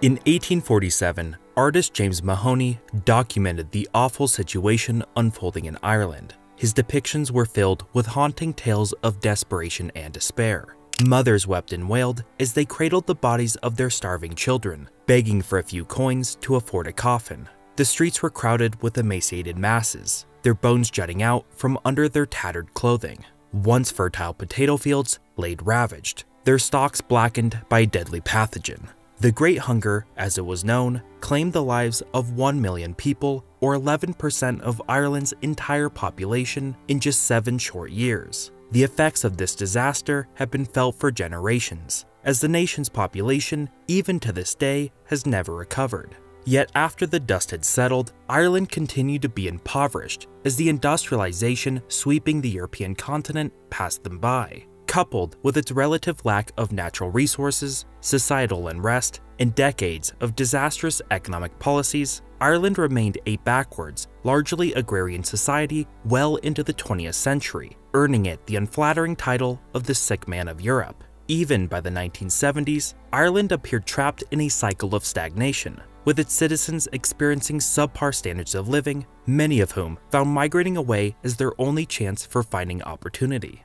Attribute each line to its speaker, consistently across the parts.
Speaker 1: In 1847, artist James Mahoney documented the awful situation unfolding in Ireland. His depictions were filled with haunting tales of desperation and despair. Mothers wept and wailed as they cradled the bodies of their starving children, begging for a few coins to afford a coffin. The streets were crowded with emaciated masses, their bones jutting out from under their tattered clothing. Once fertile potato fields laid ravaged, their stalks blackened by a deadly pathogen. The Great Hunger, as it was known, claimed the lives of 1 million people, or 11% of Ireland's entire population, in just 7 short years. The effects of this disaster have been felt for generations, as the nation's population, even to this day, has never recovered. Yet after the dust had settled, Ireland continued to be impoverished as the industrialization sweeping the European continent passed them by. Coupled with its relative lack of natural resources, societal unrest, and decades of disastrous economic policies, Ireland remained a backwards, largely agrarian society well into the 20th century, earning it the unflattering title of the sick man of Europe. Even by the 1970s, Ireland appeared trapped in a cycle of stagnation, with its citizens experiencing subpar standards of living, many of whom found migrating away as their only chance for finding opportunity.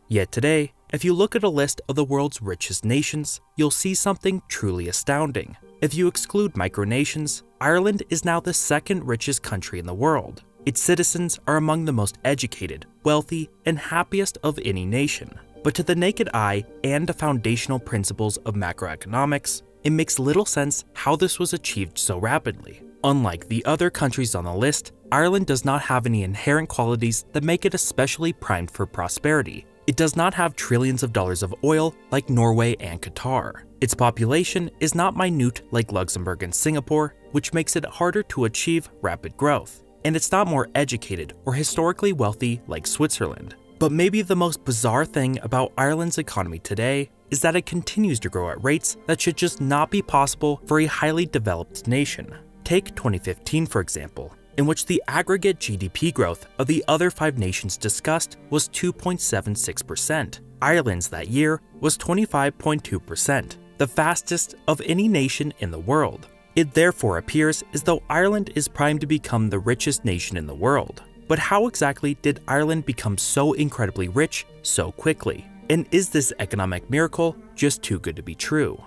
Speaker 1: Yet today, if you look at a list of the world's richest nations, you'll see something truly astounding. If you exclude micronations, Ireland is now the second richest country in the world. Its citizens are among the most educated, wealthy, and happiest of any nation. But to the naked eye and the foundational principles of macroeconomics, it makes little sense how this was achieved so rapidly. Unlike the other countries on the list, Ireland does not have any inherent qualities that make it especially primed for prosperity. It does not have trillions of dollars of oil like Norway and Qatar. Its population is not minute like Luxembourg and Singapore, which makes it harder to achieve rapid growth. And it's not more educated or historically wealthy like Switzerland. But maybe the most bizarre thing about Ireland's economy today is that it continues to grow at rates that should just not be possible for a highly developed nation. Take 2015 for example, in which the aggregate GDP growth of the other 5 nations discussed was 2.76%. Ireland's that year was 25.2%, the fastest of any nation in the world. It therefore appears as though Ireland is primed to become the richest nation in the world. But how exactly did Ireland become so incredibly rich so quickly? And is this economic miracle just too good to be true?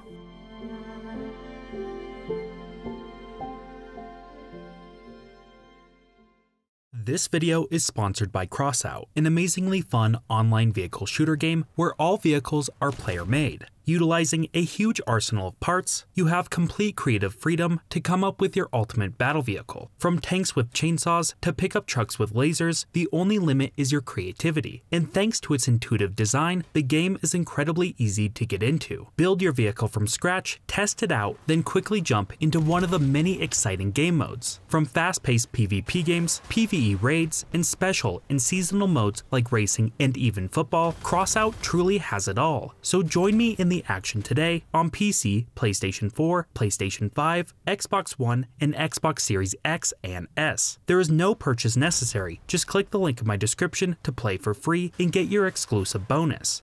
Speaker 1: This video is sponsored by Crossout, an amazingly fun online vehicle shooter game where all vehicles are player-made. Utilizing a huge arsenal of parts, you have complete creative freedom to come up with your ultimate battle vehicle. From tanks with chainsaws to pickup trucks with lasers, the only limit is your creativity. And thanks to its intuitive design, the game is incredibly easy to get into. Build your vehicle from scratch, test it out, then quickly jump into one of the many exciting game modes. From fast-paced PvP games, PvE raids, and special and seasonal modes like racing and even football, Crossout truly has it all. So join me in the action today on PC, PlayStation 4, PlayStation 5, Xbox One, and Xbox Series X and S. There is no purchase necessary, just click the link in my description to play for free and get your exclusive bonus.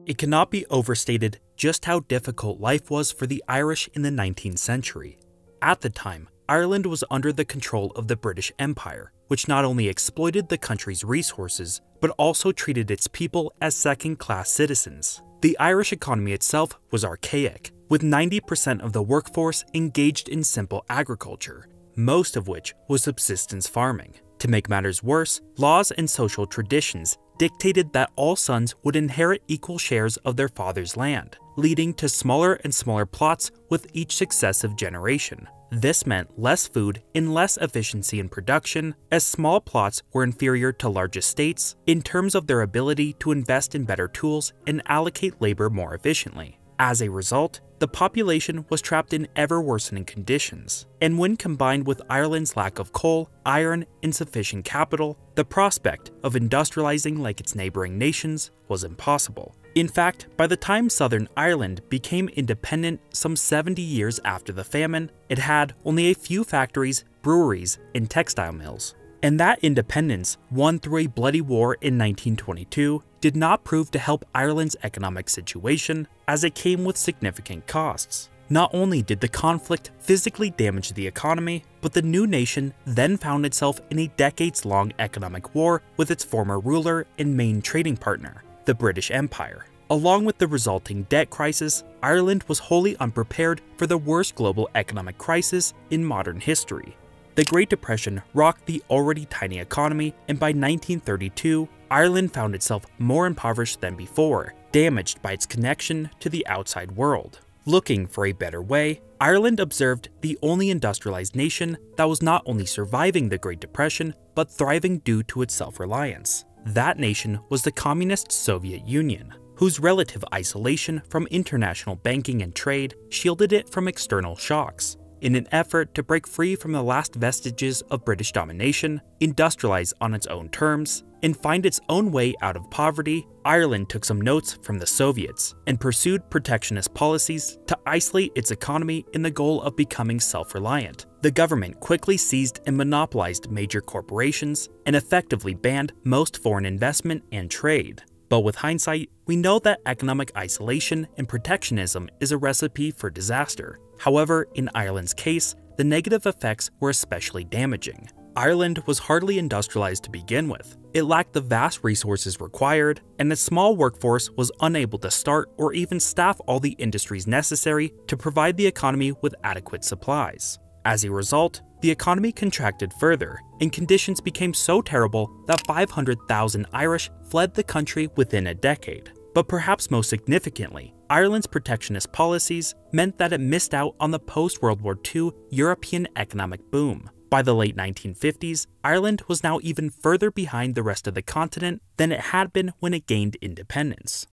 Speaker 1: It cannot be overstated just how difficult life was for the Irish in the 19th century. At the time, Ireland was under the control of the British Empire, which not only exploited the country's resources, but also treated its people as second-class citizens. The Irish economy itself was archaic, with 90% of the workforce engaged in simple agriculture, most of which was subsistence farming. To make matters worse, laws and social traditions dictated that all sons would inherit equal shares of their father's land, leading to smaller and smaller plots with each successive generation. This meant less food and less efficiency in production, as small plots were inferior to large estates in terms of their ability to invest in better tools and allocate labor more efficiently. As a result, the population was trapped in ever-worsening conditions, and when combined with Ireland's lack of coal, iron, and sufficient capital, the prospect of industrializing like its neighboring nations was impossible. In fact, by the time Southern Ireland became independent some 70 years after the famine, it had only a few factories, breweries, and textile mills. And that independence, won through a bloody war in 1922, did not prove to help Ireland's economic situation, as it came with significant costs. Not only did the conflict physically damage the economy, but the new nation then found itself in a decades-long economic war with its former ruler and main trading partner, the British Empire. Along with the resulting debt crisis, Ireland was wholly unprepared for the worst global economic crisis in modern history. The Great Depression rocked the already tiny economy, and by 1932, Ireland found itself more impoverished than before, damaged by its connection to the outside world. Looking for a better way, Ireland observed the only industrialized nation that was not only surviving the Great Depression, but thriving due to its self-reliance. That nation was the communist Soviet Union, whose relative isolation from international banking and trade shielded it from external shocks. In an effort to break free from the last vestiges of British domination, industrialize on its own terms, and find its own way out of poverty, Ireland took some notes from the Soviets and pursued protectionist policies to isolate its economy in the goal of becoming self-reliant. The government quickly seized and monopolized major corporations and effectively banned most foreign investment and trade. But with hindsight, we know that economic isolation and protectionism is a recipe for disaster. However, in Ireland's case, the negative effects were especially damaging. Ireland was hardly industrialized to begin with. It lacked the vast resources required, and its small workforce was unable to start or even staff all the industries necessary to provide the economy with adequate supplies. As a result, the economy contracted further, and conditions became so terrible that 500,000 Irish fled the country within a decade. But perhaps most significantly, Ireland's protectionist policies meant that it missed out on the post-World War II European economic boom. By the late 1950s, Ireland was now even further behind the rest of the continent than it had been when it gained independence.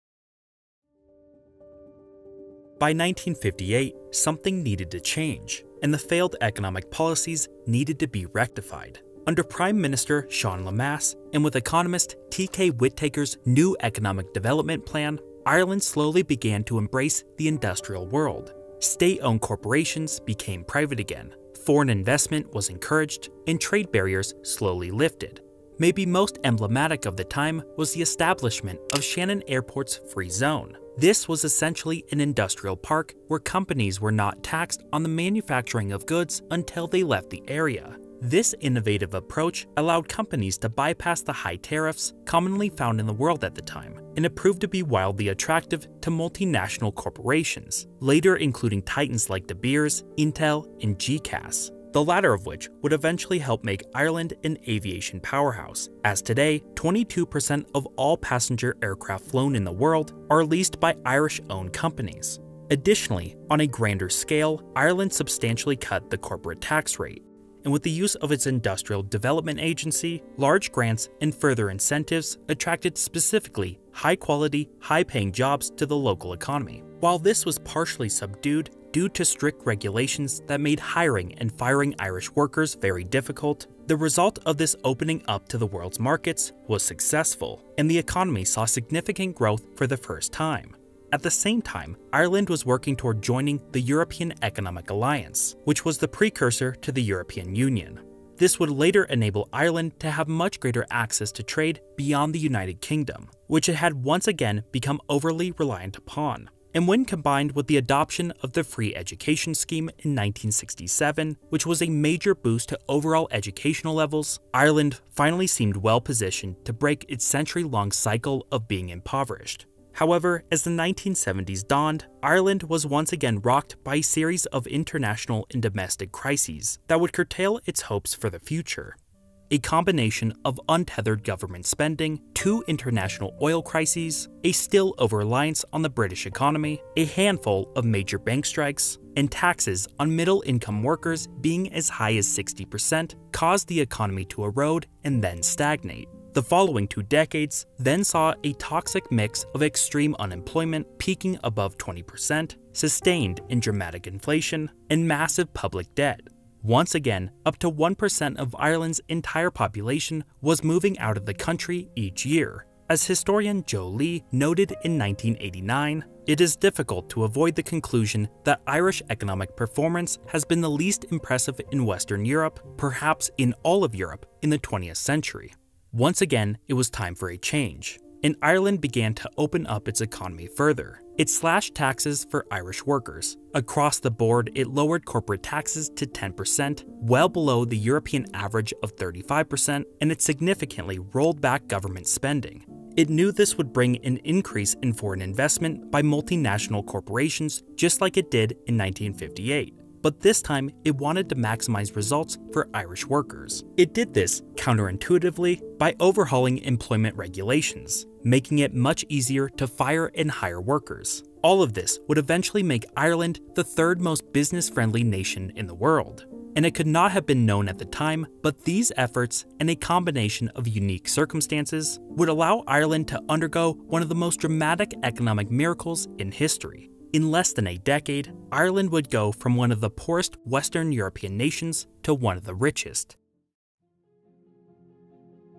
Speaker 1: By 1958, something needed to change, and the failed economic policies needed to be rectified. Under Prime Minister Sean Lemass and with economist T.K. Whittaker's new economic development plan, Ireland slowly began to embrace the industrial world. State-owned corporations became private again, foreign investment was encouraged, and trade barriers slowly lifted. Maybe most emblematic of the time was the establishment of Shannon Airport's Free Zone. This was essentially an industrial park where companies were not taxed on the manufacturing of goods until they left the area. This innovative approach allowed companies to bypass the high tariffs commonly found in the world at the time, and it proved to be wildly attractive to multinational corporations, later including titans like De Beers, Intel, and GCAS, the latter of which would eventually help make Ireland an aviation powerhouse, as today 22% of all passenger aircraft flown in the world are leased by Irish-owned companies. Additionally, on a grander scale, Ireland substantially cut the corporate tax rate, and with the use of its Industrial Development Agency, large grants and further incentives attracted specifically high-quality, high-paying jobs to the local economy. While this was partially subdued due to strict regulations that made hiring and firing Irish workers very difficult, the result of this opening up to the world's markets was successful, and the economy saw significant growth for the first time. At the same time, Ireland was working toward joining the European Economic Alliance, which was the precursor to the European Union. This would later enable Ireland to have much greater access to trade beyond the United Kingdom, which it had once again become overly reliant upon. And when combined with the adoption of the free education scheme in 1967, which was a major boost to overall educational levels, Ireland finally seemed well positioned to break its century-long cycle of being impoverished. However, as the 1970s dawned, Ireland was once again rocked by a series of international and domestic crises that would curtail its hopes for the future. A combination of untethered government spending, 2 international oil crises, a still over-reliance on the British economy, a handful of major bank strikes, and taxes on middle-income workers being as high as 60% caused the economy to erode and then stagnate. The following 2 decades then saw a toxic mix of extreme unemployment peaking above 20%, sustained and dramatic inflation, and massive public debt. Once again, up to 1% of Ireland's entire population was moving out of the country each year. As historian Joe Lee noted in 1989, it is difficult to avoid the conclusion that Irish economic performance has been the least impressive in Western Europe, perhaps in all of Europe, in the 20th century. Once again, it was time for a change. and Ireland began to open up its economy further. It slashed taxes for Irish workers. Across the board, it lowered corporate taxes to 10%, well below the European average of 35%, and it significantly rolled back government spending. It knew this would bring an increase in foreign investment by multinational corporations, just like it did in 1958. But this time, it wanted to maximize results for Irish workers. It did this counterintuitively by overhauling employment regulations, making it much easier to fire and hire workers. All of this would eventually make Ireland the third most business-friendly nation in the world. And it could not have been known at the time, but these efforts and a combination of unique circumstances would allow Ireland to undergo one of the most dramatic economic miracles in history. In less than a decade, Ireland would go from one of the poorest Western European nations to one of the richest.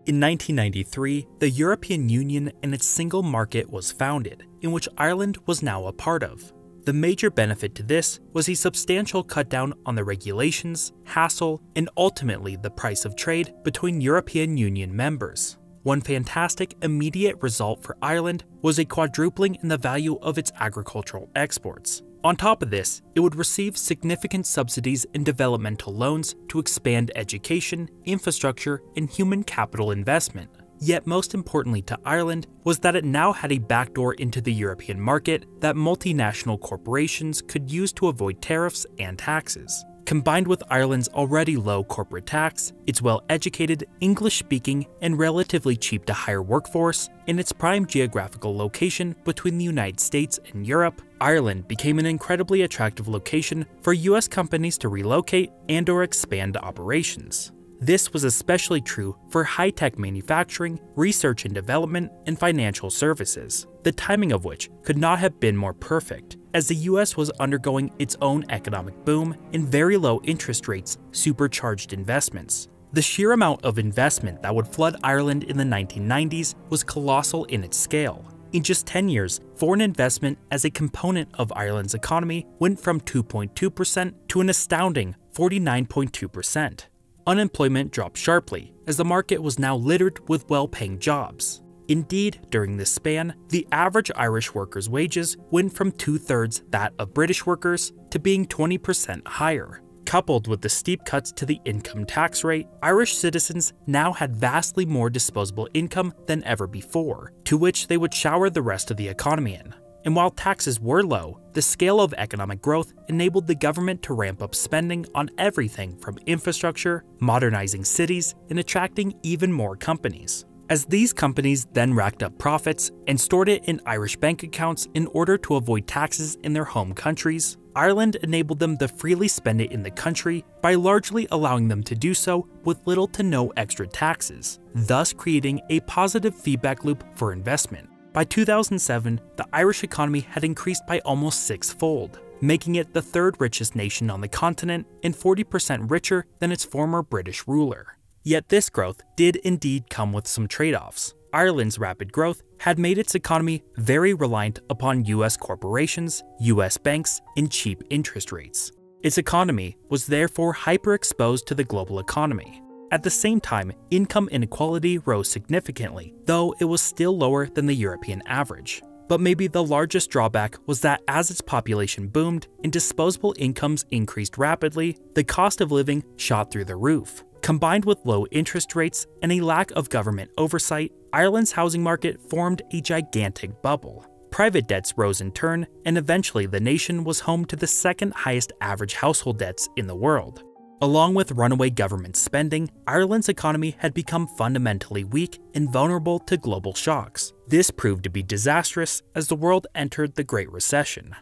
Speaker 1: In 1993, the European Union and its single market was founded, in which Ireland was now a part of. The major benefit to this was a substantial cutdown on the regulations, hassle, and ultimately the price of trade between European Union members. One fantastic immediate result for Ireland was a quadrupling in the value of its agricultural exports. On top of this, it would receive significant subsidies and developmental loans to expand education, infrastructure, and human capital investment. Yet most importantly to Ireland was that it now had a backdoor into the European market that multinational corporations could use to avoid tariffs and taxes. Combined with Ireland's already low corporate tax, its well-educated, English-speaking, and relatively cheap-to-hire workforce, and its prime geographical location between the United States and Europe, Ireland became an incredibly attractive location for US companies to relocate and/or expand operations. This was especially true for high-tech manufacturing, research and development, and financial services, the timing of which could not have been more perfect, as the US was undergoing its own economic boom and very low interest rates supercharged investments. The sheer amount of investment that would flood Ireland in the 1990s was colossal in its scale. In just 10 years, foreign investment as a component of Ireland's economy went from 2.2% to an astounding 49.2%. Unemployment dropped sharply, as the market was now littered with well-paying jobs. Indeed, during this span, the average Irish worker's wages went from 2/3 that of British workers to being 20% higher. Coupled with the steep cuts to the income tax rate, Irish citizens now had vastly more disposable income than ever before, to which they would shower the rest of the economy in. And while taxes were low, the scale of economic growth enabled the government to ramp up spending on everything from infrastructure, modernizing cities, and attracting even more companies. As these companies then racked up profits and stored it in Irish bank accounts in order to avoid taxes in their home countries, Ireland enabled them to freely spend it in the country by largely allowing them to do so with little to no extra taxes, thus creating a positive feedback loop for investment. By 2007, the Irish economy had increased by almost six-fold, making it the third richest nation on the continent and 40% richer than its former British ruler. Yet this growth did indeed come with some trade-offs. Ireland's rapid growth had made its economy very reliant upon US corporations, US banks, and cheap interest rates. Its economy was therefore hyper-exposed to the global economy. At the same time, income inequality rose significantly, though it was still lower than the European average. But maybe the largest drawback was that as its population boomed and disposable incomes increased rapidly, the cost of living shot through the roof. Combined with low interest rates and a lack of government oversight, Ireland's housing market formed a gigantic bubble. Private debts rose in turn, and eventually the nation was home to the second highest average household debts in the world. Along with runaway government spending, Ireland's economy had become fundamentally weak and vulnerable to global shocks. This proved to be disastrous as the world entered the Great Recession.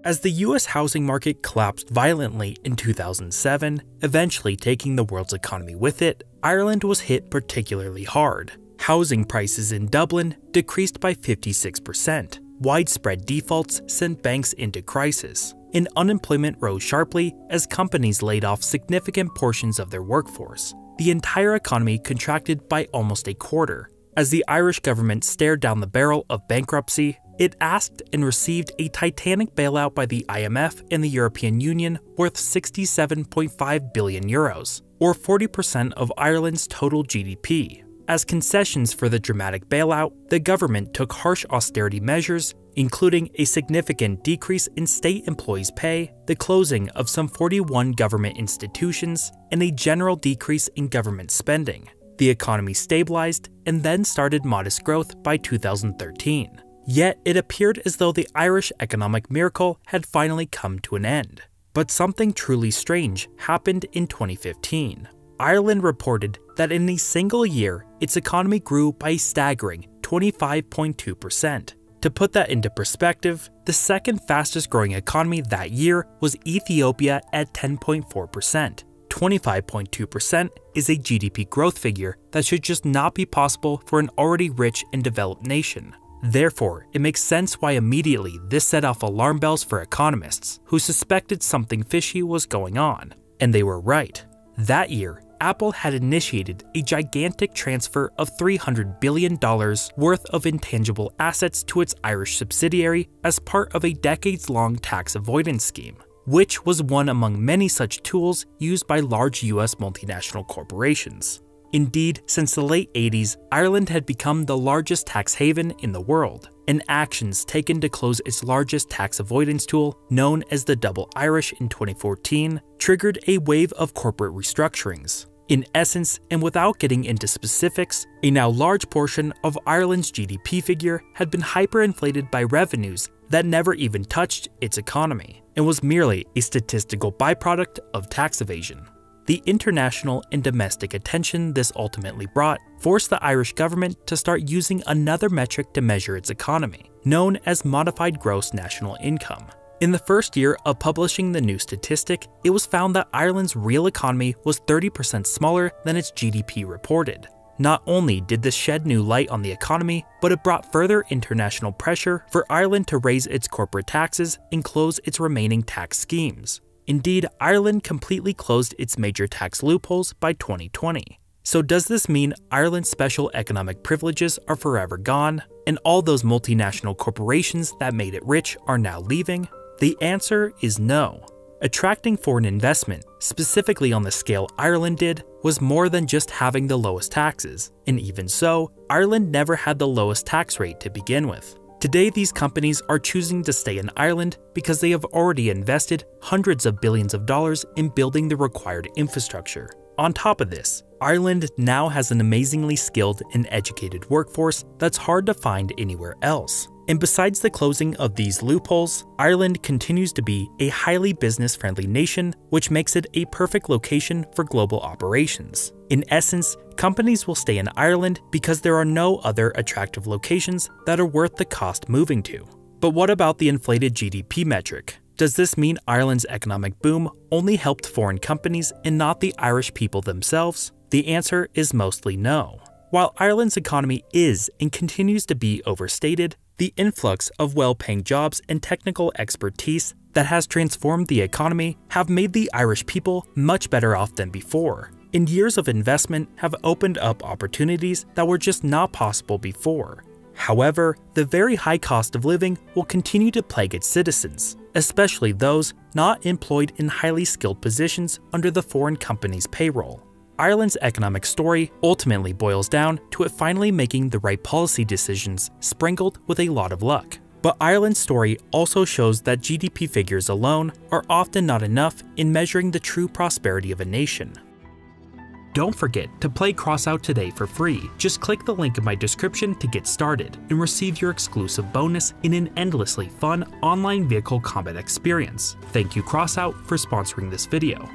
Speaker 1: As the US housing market collapsed violently in 2007, eventually taking the world's economy with it, Ireland was hit particularly hard. Housing prices in Dublin decreased by 56%. Widespread defaults sent banks into crisis, and unemployment rose sharply as companies laid off significant portions of their workforce. The entire economy contracted by almost a quarter. As the Irish government stared down the barrel of bankruptcy, it asked and received a titanic bailout by the IMF and the European Union worth €67.5 billion, or 40% of Ireland's total GDP. as concessions for the dramatic bailout, the government took harsh austerity measures, including a significant decrease in state employees' pay, the closing of some 41 government institutions, and a general decrease in government spending. The economy stabilized and then started modest growth by 2013. Yet it appeared as though the Irish economic miracle had finally come to an end. But something truly strange happened in 2015. Ireland reported that in a single year, its economy grew by a staggering 25.2%. To put that into perspective, the second fastest growing economy that year was Ethiopia at 10.4%. 25.2% is a GDP growth figure that should just not be possible for an already rich and developed nation. Therefore, it makes sense why immediately this set off alarm bells for economists who suspected something fishy was going on. And they were right. That year, Apple had initiated a gigantic transfer of $300 billion worth of intangible assets to its Irish subsidiary as part of a decades-long tax avoidance scheme, which was one among many such tools used by large US multinational corporations. Indeed, since the late 80s, Ireland had become the largest tax haven in the world, and actions taken to close its largest tax avoidance tool, known as the Double Irish in 2014, triggered a wave of corporate restructurings. In essence, and without getting into specifics, a now large portion of Ireland's GDP figure had been hyperinflated by revenues that never even touched its economy, and was merely a statistical byproduct of tax evasion. The international and domestic attention this ultimately brought forced the Irish government to start using another metric to measure its economy, known as modified gross national income. In the first year of publishing the new statistic, it was found that Ireland's real economy was 30% smaller than its GDP reported. Not only did this shed new light on the economy, but it brought further international pressure for Ireland to raise its corporate taxes and close its remaining tax schemes. Indeed, Ireland completely closed its major tax loopholes by 2020. So does this mean Ireland's special economic privileges are forever gone, and all those multinational corporations that made it rich are now leaving? The answer is no. Attracting foreign investment, specifically on the scale Ireland did, was more than just having the lowest taxes, and even so, Ireland never had the lowest tax rate to begin with. Today, these companies are choosing to stay in Ireland because they have already invested hundreds of billions of dollars in building the required infrastructure. On top of this, Ireland now has an amazingly skilled and educated workforce that's hard to find anywhere else. And besides the closing of these loopholes, Ireland continues to be a highly business-friendly nation, which makes it a perfect location for global operations. In essence, companies will stay in Ireland because there are no other attractive locations that are worth the cost moving to. But what about the inflated GDP metric? Does this mean Ireland's economic boom only helped foreign companies and not the Irish people themselves? The answer is mostly no. While Ireland's economy is and continues to be overstated, the influx of well-paying jobs and technical expertise that has transformed the economy have made the Irish people much better off than before, and years of investment have opened up opportunities that were just not possible before. However, the very high cost of living will continue to plague its citizens, especially those not employed in highly skilled positions under the foreign company's payroll. Ireland's economic story ultimately boils down to it finally making the right policy decisions, sprinkled with a lot of luck. But Ireland's story also shows that GDP figures alone are often not enough in measuring the true prosperity of a nation. Don't forget to play Crossout today for free. Just click the link in my description to get started and receive your exclusive bonus in an endlessly fun online vehicle combat experience. Thank you Crossout for sponsoring this video.